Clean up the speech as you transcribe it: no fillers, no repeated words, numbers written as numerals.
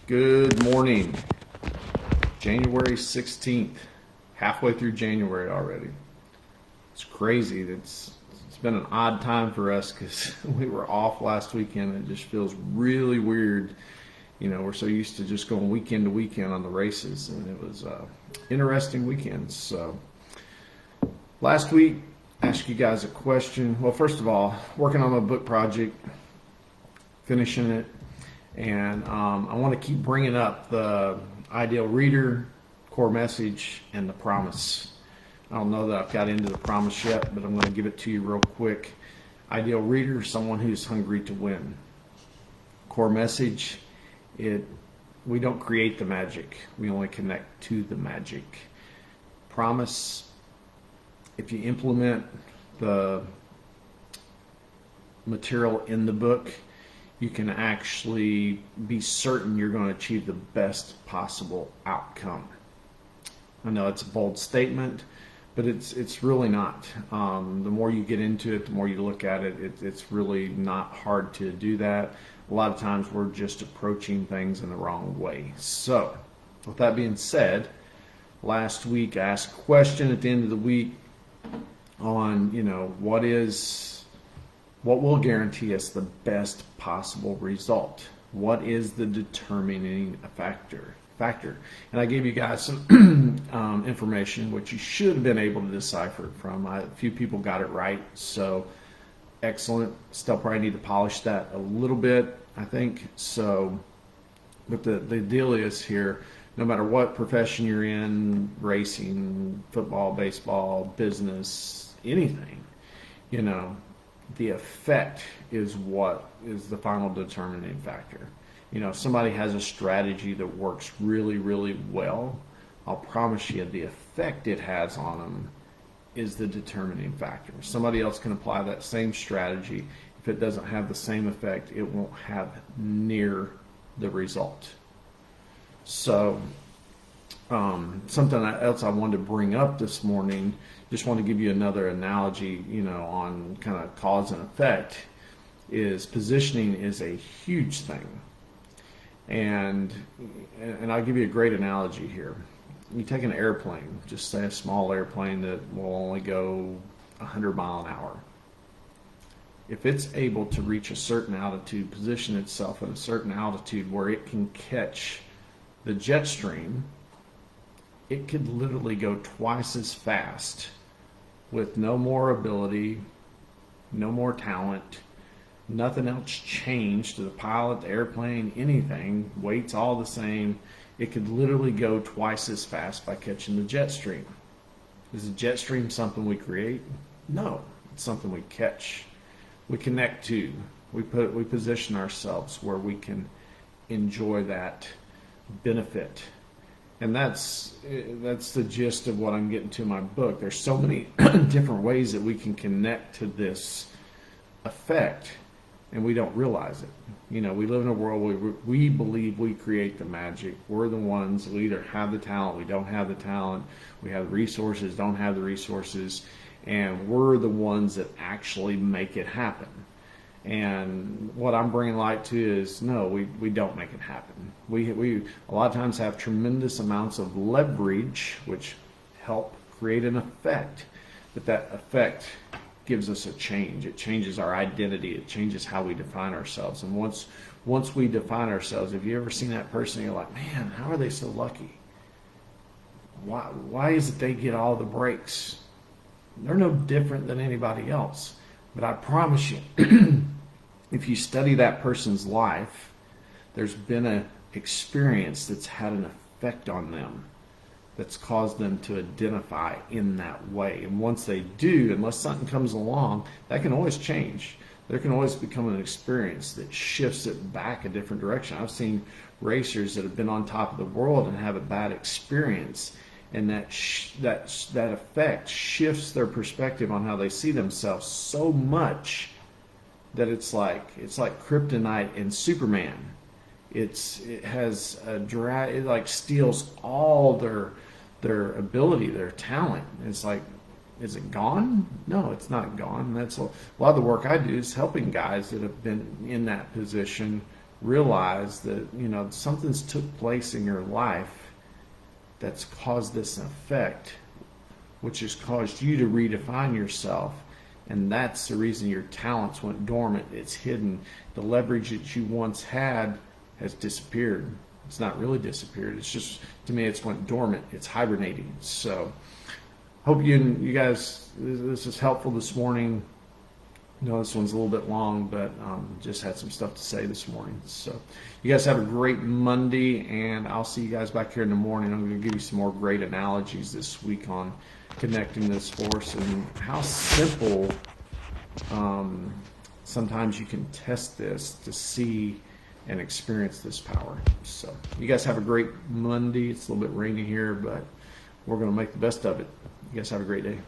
Good morning. January 16th, halfway through January already. It's crazy. It's been an odd time for us because we were off last weekend. It just feels really weird. You know, we're so used to just going weekend to weekend on the races, and it was interesting weekend. So last week, asked you guys a question. Well, first of all, working on my book project, finishing it. And I want to keep bringing up the ideal reader, core message, and the promise. I don't know that I've got into the promise yet, but I'm going to give it to you real quick. Ideal reader, someone who's hungry to win. Core message, we don't create the magic. We only connect to the magic. Promise, if you implement the material in the book, you can actually be certain you're going to achieve the best possible outcome. I know it's a bold statement, but it's really not. The more you get into it, the more you look at it, it's really not hard to do that. A lot of times we're just approaching things in the wrong way. So, with that being said, last week I asked a question at the end of the week on, what will guarantee us the best possible result? What is the determining factor? And I gave you guys some information, which you should have been able to decipher it from. A few people got it right, so excellent. Still probably need to polish that a little bit, I think. So, but the deal is here, no matter what profession you're in, racing, football, baseball, business, anything, the effect is what is the final determining factor. If somebody has a strategy that works really, really well, I'll promise you the effect it has on them is the determining factor. Somebody else can apply that same strategy. If it doesn't have the same effect, it won't have near the result. So, something else I wanted to bring up this morning, just want to give you another analogy, on kind of cause and effect, is positioning is a huge thing. And I'll give you a great analogy here. You take an airplane, just say a small airplane that will only go 100 miles an hour. If it's able to reach a certain altitude, position itself at a certain altitude where it can catch the jet stream, it could literally go twice as fast with no more ability, no more talent, nothing else changed to the pilot, the airplane, anything, weight's all the same. It could literally go twice as fast by catching the jet stream. Is the jet stream something we create? No, it's something we catch. We connect to. We position ourselves where we can enjoy that benefit. And that's the gist of what I'm getting to in my book. There's so many different ways that we can connect to this effect, and we don't realize it. We live in a world where we believe we create the magic. We're the ones who either have the talent, we don't have the talent, we have the resources, don't have the resources, and we're the ones that actually make it happen. And what I'm bringing light to is, no, we don't make it happen. We a lot of times have tremendous amounts of leverage, which help create an effect. But that effect gives us a change. It changes our identity. It changes how we define ourselves. And once we define ourselves, have you ever seen that person? You're like, man, how are they so lucky? Why is it they get all the breaks? They're no different than anybody else. But I promise you, if you study that person's life, there's been an experience that's had an effect on them that's caused them to identify in that way. And once they do, unless something comes along, that can always change. There can always become an experience that shifts it back a different direction. I've seen racers that have been on top of the world and have a bad experience, and that effect shifts their perspective on how they see themselves so much that it's like kryptonite in Superman. It has a drag. It like steals all their ability, their talent. It's like, is it gone? No, it's not gone. That's a lot of the work I do is helping guys that have been in that position realize that, something's took place in your life that's caused this effect, which has caused you to redefine yourself. And that's the reason your talents went dormant. It's hidden. The leverage that you once had has disappeared. It's not really disappeared. It's just, to me, it's went dormant. It's hibernating. So hope you guys, this is helpful this morning. This one's a little bit long, but just had some stuff to say this morning. So you guys have a great Monday, and I'll see you guys back here in the morning. I'm going to give you some more great analogies this week on connecting this force and how simple sometimes you can test this to see and experience this power. So you guys have a great Monday. It's a little bit rainy here, but we're going to make the best of it. You guys have a great day.